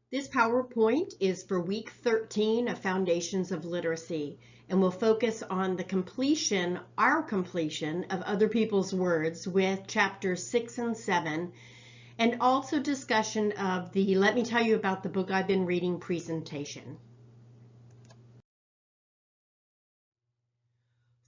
This PowerPoint is for week 13 of Foundations of Literacy, and will focus on the completion, our completion of Other People's Words with chapters 6 and 7, and also discussion of the Let Me Tell You About the Book I've Been Reading presentation.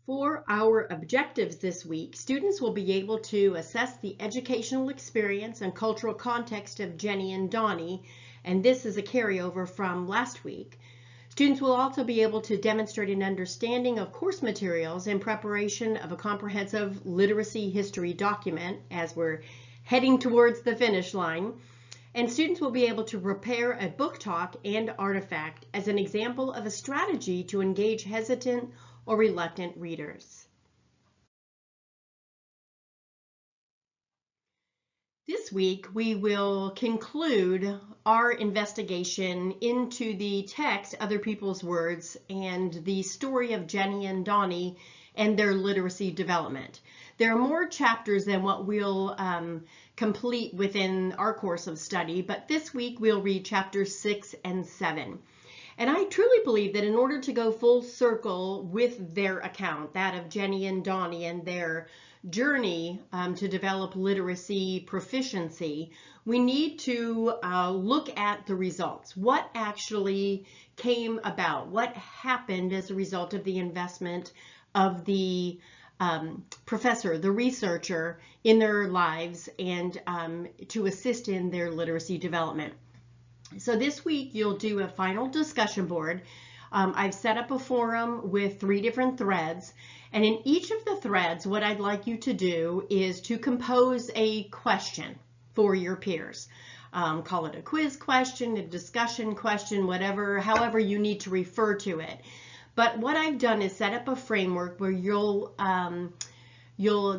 For our objectives this week, students will be able to assess the educational experience and cultural context of Jenny and Donnie, and this is a carryover from last week. Students will also be able to demonstrate an understanding of course materials in preparation of a comprehensive literacy history document as we're heading towards the finish line. And students will be able to prepare a book talk and artifact as an example of a strategy to engage hesitant or reluctant readers. This week, we will conclude our investigation into the text, Other People's Words, and the story of Jenny and Donnie and their literacy development. There are more chapters than what we'll complete within our course of study, but this week we'll read chapters 6 and 7. And I truly believe that in order to go full circle with their account, that of Jenny and Donnie and their journey to develop literacy proficiency, we need to look at the results. What actually came about? What happened as a result of the investment of the professor, the researcher, in their lives and to assist in their literacy development? So this week you'll do a final discussion board. I've set up a forum with 3 different threads, and in each of the threads what I'd like you to do is to compose a question for your peers. Call it a quiz question, a discussion question, whatever, however you need to refer to it. But what I've done is set up a framework where you'll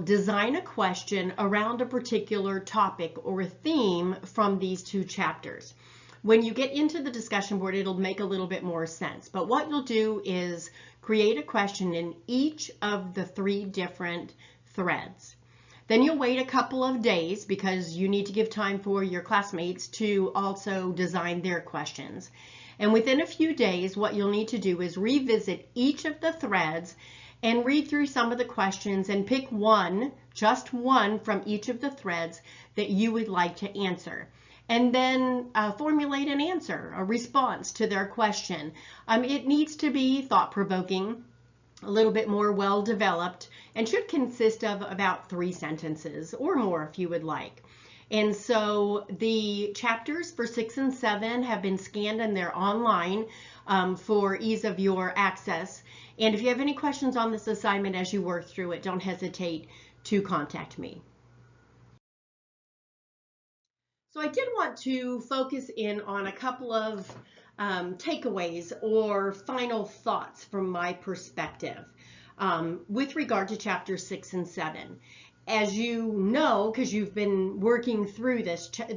design a question around a particular topic or a theme from these 2 chapters. When you get into the discussion board, it'll make a little bit more sense. But what you'll do is create a question in each of the 3 different threads. Then you'll wait a couple of days because you need to give time for your classmates to also design their questions. And within a few days, what you'll need to do is revisit each of the threads and read through some of the questions and pick one, just one from each of the threads that you would like to answer. And then formulate an answer, a response to their question. It needs to be thought-provoking, a little bit more well-developed, and should consist of about 3 sentences or more if you would like. And so the chapters for 6 and 7 have been scanned and they're online for ease of your access. And if you have any questions on this assignment as you work through it, don't hesitate to contact me. So I did want to focus in on a couple of takeaways or final thoughts from my perspective with regard to chapters 6 and 7. As you know, because you've been working through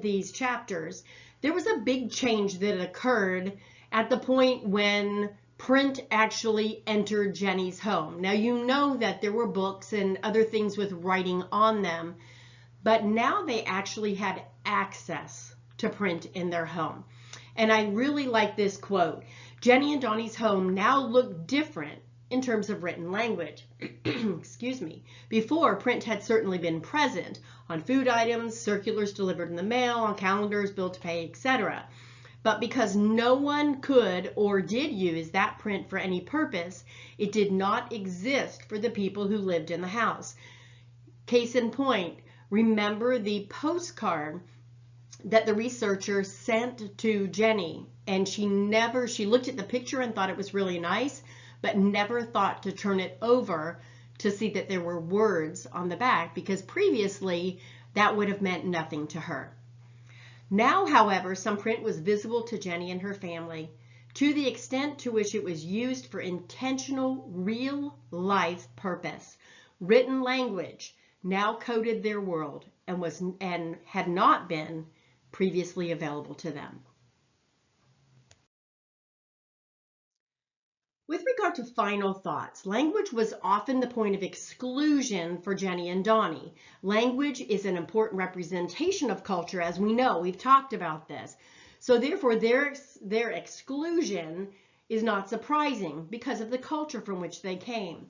these chapters, there was a big change that occurred at the point when print actually entered Jenny's home. Now you know that there were books and other things with writing on them, but now they actually had access to print in their home. And I really like this quote. Jenny and Donnie's home now looked different in terms of written language. Excuse me. Before, print had certainly been present on food items, circulars delivered in the mail, on calendars, bill to pay, etc. But because no one could or did use that print for any purpose, it did not exist for the people who lived in the house. Case in point, remember the postcard that the researcher sent to Jenny, and she looked at the picture and thought it was really nice, but never thought to turn it over to see that there were words on the back, because previously that would have meant nothing to her. Now, however, some print was visible to Jenny and her family to the extent to which it was used for intentional, real-life purpose. Written language now coded their world and had not been previously available to them. With regard to final thoughts, language was often the point of exclusion for Jenny and Donnie. Language is an important representation of culture, as we know. We've talked about this. So therefore, their exclusion is not surprising because of the culture from which they came.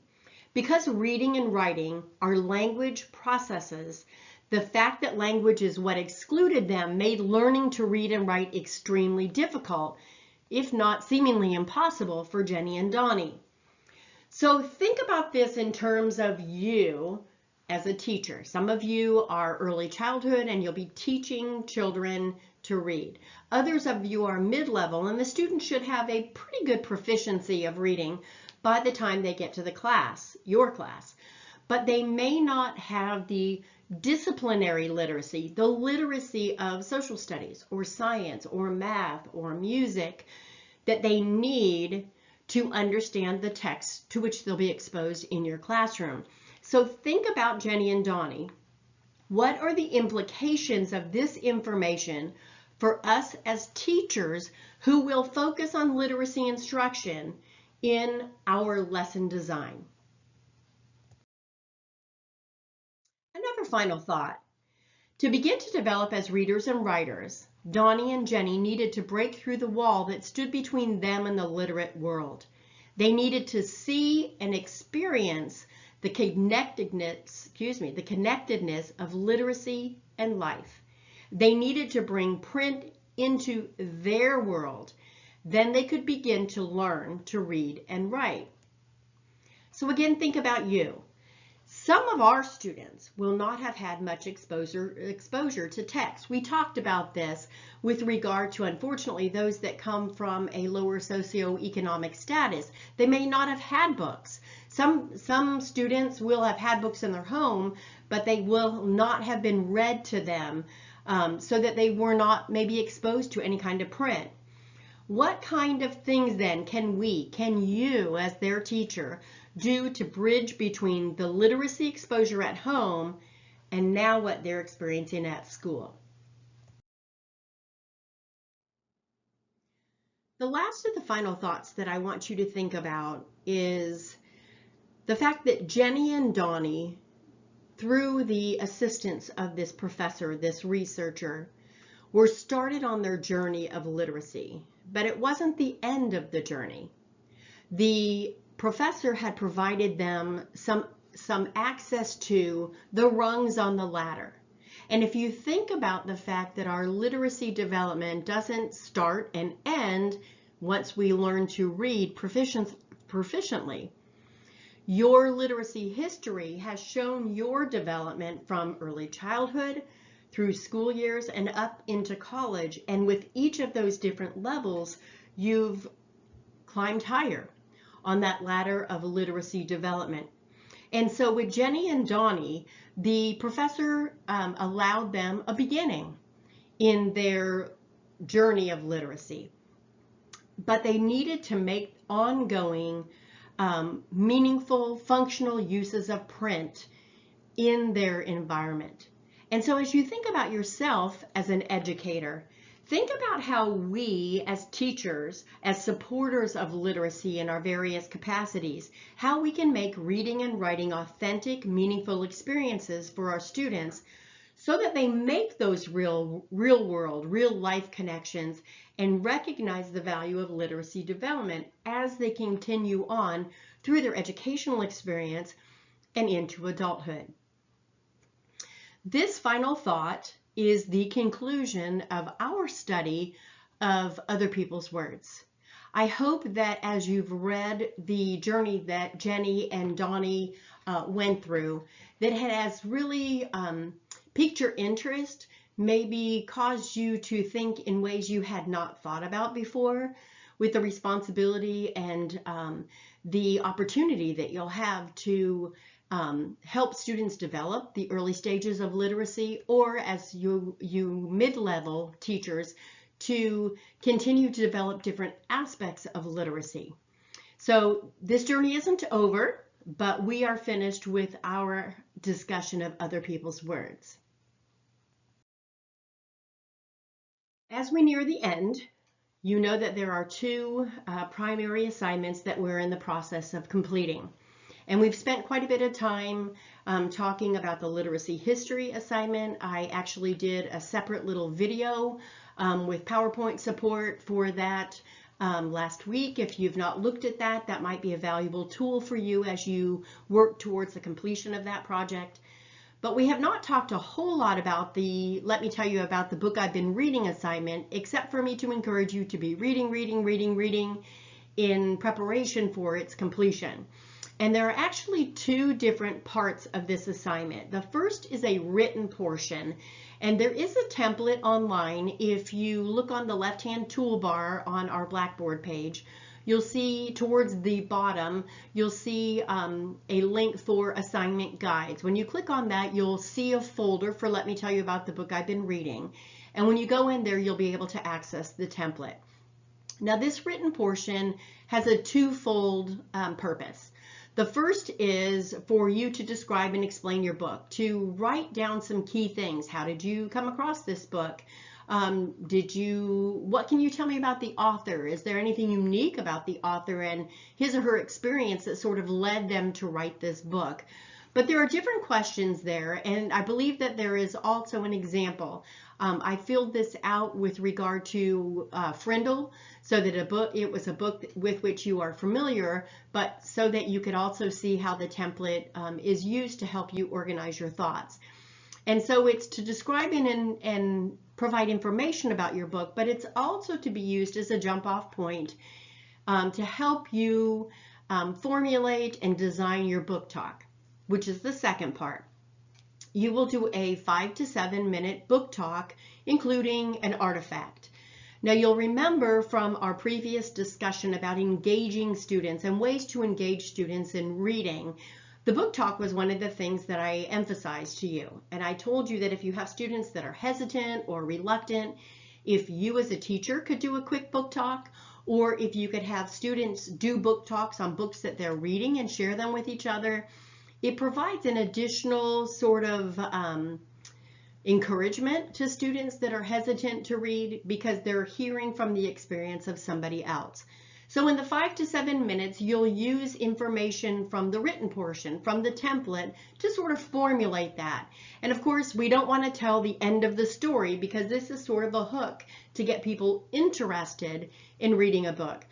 Because reading and writing are language processes, the fact that language is what excluded them made learning to read and write extremely difficult, if not seemingly impossible, for Jenny and Donnie. So think about this in terms of you as a teacher. Some of you are early childhood and you'll be teaching children to read. Others of you are mid-level and the students should have a pretty good proficiency of reading by the time they get to the class, your class. But they may not have the disciplinary literacy, the literacy of social studies or science or math or music that they need to understand the text to which they'll be exposed in your classroom. So think about Jenny and Donnie. What are the implications of this information for us as teachers who will focus on literacy instruction in our lesson design? Another final thought. To begin to develop as readers and writers, Donnie and Jenny needed to break through the wall that stood between them and the literate world. They needed to see and experience the connectedness of literacy and life. They needed to bring print into their world. Then they could begin to learn to read and write. So again, think about you. Some of our students will not have had much exposure to text. We talked about this with regard to, unfortunately, those that come from a lower socioeconomic status. They may not have had books. Some students will have had books in their home, but they will not have been read to them so that they were not maybe exposed to any kind of print. What kind of things then can you as their teacher do to bridge between the literacy exposure at home and now what they're experiencing at school? The last of the final thoughts that I want you to think about is the fact that Jenny and Donnie, through the assistance of this professor, this researcher, were started on their journey of literacy, but it wasn't the end of the journey. The professor had provided them some access to the rungs on the ladder. And if you think about the fact that our literacy development doesn't start and end once we learn to read proficiently, your literacy history has shown your development from early childhood through school years and up into college. And with each of those different levels, you've climbed higher on that ladder of literacy development. And so with Jenny and Donnie, the professor allowed them a beginning in their journey of literacy. But they needed to make ongoing, meaningful, functional uses of print in their environment. And so as you think about yourself as an educator, think about how we as teachers, as supporters of literacy in our various capacities, how we can make reading and writing authentic, meaningful experiences for our students so that they make those real world, real life connections and recognize the value of literacy development as they continue on through their educational experience and into adulthood. This final thought is the conclusion of our study of other people's words. I hope that as you've read the journey that Jenny and Donnie went through, that it has really piqued your interest, maybe caused you to think in ways you had not thought about before, with the responsibility and the opportunity that you'll have to help students develop the early stages of literacy, or as you mid-level teachers to continue to develop different aspects of literacy. So this journey isn't over, but we are finished with our discussion of other people's words. As we near the end, you know that there are two primary assignments that we're in the process of completing. And we've spent quite a bit of time talking about the literacy history assignment. I actually did a separate little video with PowerPoint support for that last week. If you've not looked at that, that might be a valuable tool for you as you work towards the completion of that project. But we have not talked a whole lot about the let me tell you about the book I've been reading assignment, except for me to encourage you to be reading in preparation for its completion. And there are actually two different parts of this assignment. The first is a written portion, and there is a template online. If you look on the left-hand toolbar on our Blackboard page, you'll see towards the bottom, you'll see a link for assignment guides. When you click on that, you'll see a folder for Let Me Tell You About the Book I've Been Reading. And when you go in there, you'll be able to access the template. Now, this written portion has a twofold purpose. The first is for you to describe and explain your book, to write down some key things. How did you come across this book? What can you tell me about the author? Is there anything unique about the author and his or her experience that sort of led them to write this book? But there are different questions there, and I believe that there is also an example. I filled this out with regard to Frindle, so that it was a book with which you are familiar, but so that you could also see how the template is used to help you organize your thoughts. And so it's to describe and provide information about your book, but it's also to be used as a jump-off point to help you formulate and design your book talk, which is the second part. You will do a 5 to 7 minute book talk, including an artifact. Now, you'll remember from our previous discussion about engaging students and ways to engage students in reading, the book talk was one of the things that I emphasized to you. And I told you that if you have students that are hesitant or reluctant, if you as a teacher could do a quick book talk, or if you could have students do book talks on books that they're reading and share them with each other, it provides an additional sort of encouragement to students that are hesitant to read because they're hearing from the experience of somebody else. So in the 5 to 7 minutes, you'll use information from the written portion, from the template, to sort of formulate that. And of course, we don't want to tell the end of the story because this is sort of a hook to get people interested in reading a book.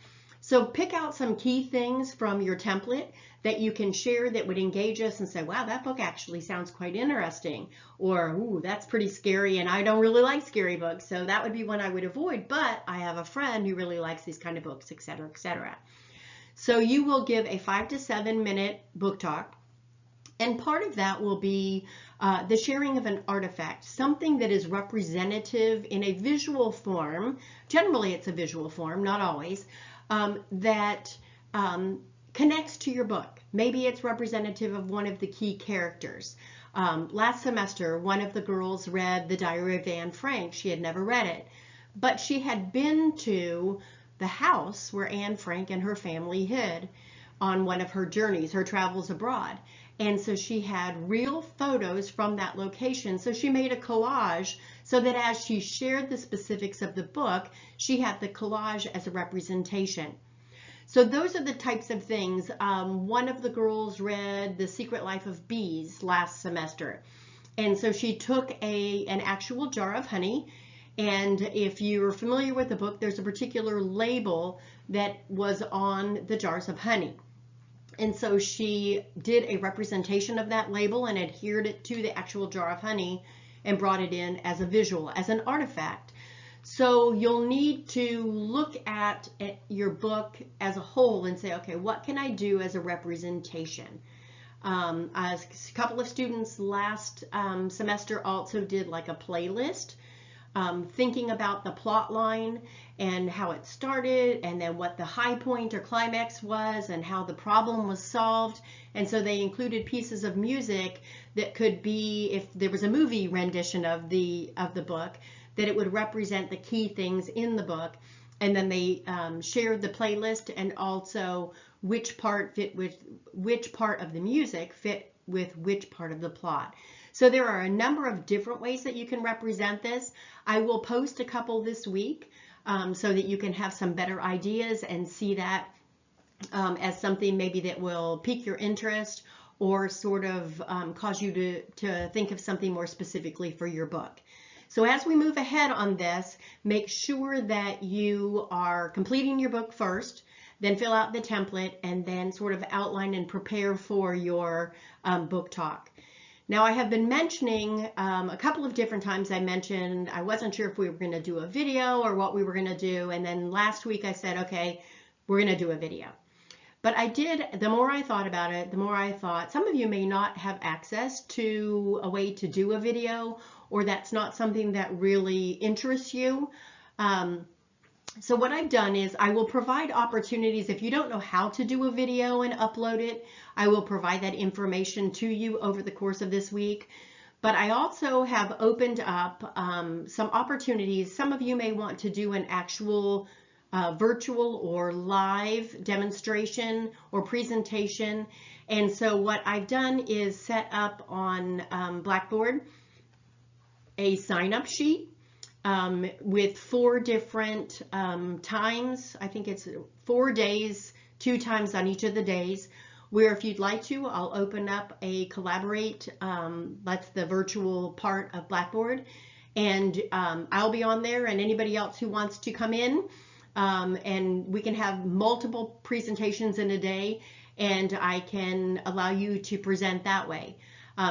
So pick out some key things from your template that you can share that would engage us and say, wow, that book actually sounds quite interesting. Or, ooh, that's pretty scary and I don't really like scary books, so that would be one I would avoid, but I have a friend who really likes these kind of books, etc., etc. So you will give a 5 to 7 minute book talk, and part of that will be the sharing of an artifact, something that is representative in a visual form. Generally, it's a visual form, not always, that connects to your book. Maybe it's representative of one of the key characters. Last semester, one of the girls read The Diary of Anne Frank. She had never read it, but she had been to the house where Anne Frank and her family hid on one of her journeys, her travels abroad. And so she had real photos from that location. So she made a collage so that as she shared the specifics of the book, she had the collage as a representation. So those are the types of things. One of the girls read The Secret Life of Bees last semester. And so she took an actual jar of honey. And if you're familiar with the book, there's a particular label that was on the jars of honey. And so she did a representation of that label and adhered it to the actual jar of honey and brought it in as a visual, as an artifact. So you'll need to look at your book as a whole and say, okay, what can I do as a representation? A couple of students last semester also did like a playlist, thinking about the plot line and how it started and then what the high point or climax was and how the problem was solved. And so they included pieces of music that could be, if there was a movie rendition of the book, that it would represent the key things in the book. And then they shared the playlist and also which part fit with which part of the music fit with which part of the plot. So there are a number of different ways that you can represent this. I will post a couple this week so that you can have some better ideas and see that as something maybe that will pique your interest or sort of cause you to think of something more specifically for your book. So as we move ahead on this, make sure that you are completing your book first, then fill out the template, and then sort of outline and prepare for your book talk. Now, I have been mentioning a couple of different times I mentioned I wasn't sure if we were going to do a video or what we were going to do. And then last week I said, okay, we're going to do a video. But I did, the more I thought about it, the more I thought some of you may not have access to a way to do a video, or that's not something that really interests you. So what I've done is I will provide opportunities. If you don't know how to do a video and upload it, I will provide that information to you over the course of this week. But I also have opened up some opportunities. Some of you may want to do an actual virtual or live demonstration or presentation. And so what I've done is set up on Blackboard a sign-up sheet with 4 different times. I think it's 4 days, 2 times on each of the days, where if you'd like to, I'll open up a Collaborate, that's the virtual part of Blackboard, and I'll be on there, and anybody else who wants to come in, and we can have multiple presentations in a day, and I can allow you to present that way.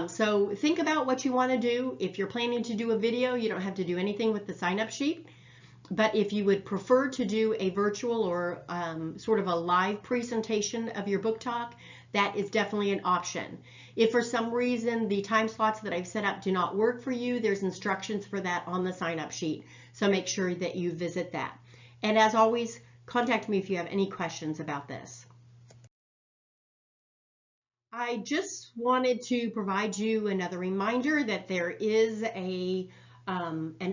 So think about what you want to do. If you're planning to do a video, you don't have to do anything with the sign-up sheet. But if you would prefer to do a virtual or sort of a live presentation of your book talk, that is definitely an option. If for some reason the time slots that I've set up do not work for you, there's instructions for that on the sign-up sheet. So make sure that you visit that. And as always, contact me if you have any questions about this. I just wanted to provide you another reminder that there is an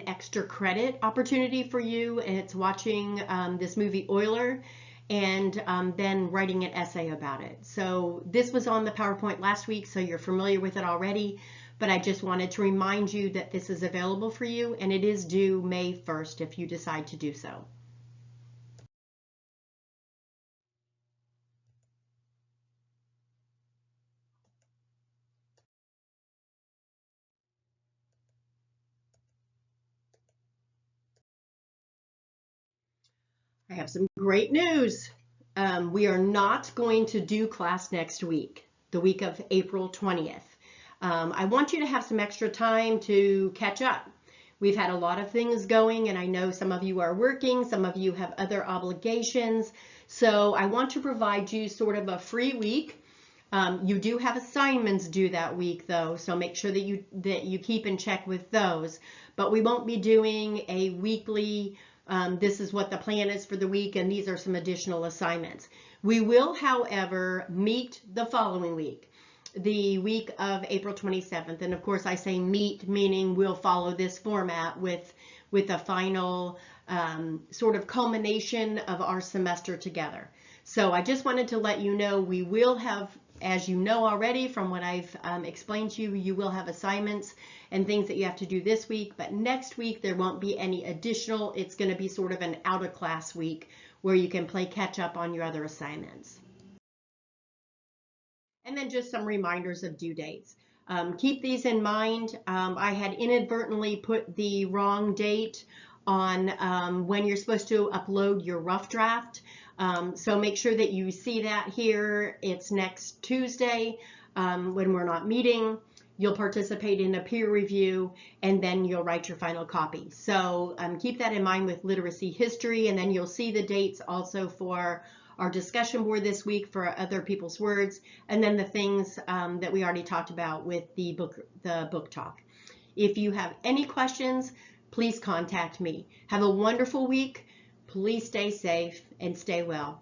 extra credit opportunity for you, and it's watching this movie Euler and then writing an essay about it. So this was on the PowerPoint last week, so you're familiar with it already, but I just wanted to remind you that this is available for you, and it is due May 1st if you decide to do so. I have some great news. We are not going to do class next week, the week of April 20th. I want you to have some extra time to catch up. We've had a lot of things going, and I know some of you are working, some of you have other obligations. So I want to provide you sort of a free week. You do have assignments due that week though, so make sure that you keep in check with those. But we won't be doing a weekly this is what the plan is for the week, and these are some additional assignments. We will, however, meet the following week, the week of April 27th. And of course, I say meet, meaning we'll follow this format with a final sort of culmination of our semester together. So I just wanted to let you know we will have, as you know already from what I've explained to you, you will have assignments and things that you have to do this week, but next week there won't be any additional. It's going to be sort of an out of class week where you can play catch up on your other assignments. And then just some reminders of due dates. Keep these in mind. I had inadvertently put the wrong date on when you're supposed to upload your rough draft. So make sure that you see that here. It's next Tuesday when we're not meeting. You'll participate in a peer review, and then you'll write your final copy. So keep that in mind with literacy history, and then you'll see the dates also for our discussion board this week for other people's words, and then the things that we already talked about with the book talk. If you have any questions, please contact me. Have a wonderful week. Please stay safe and stay well.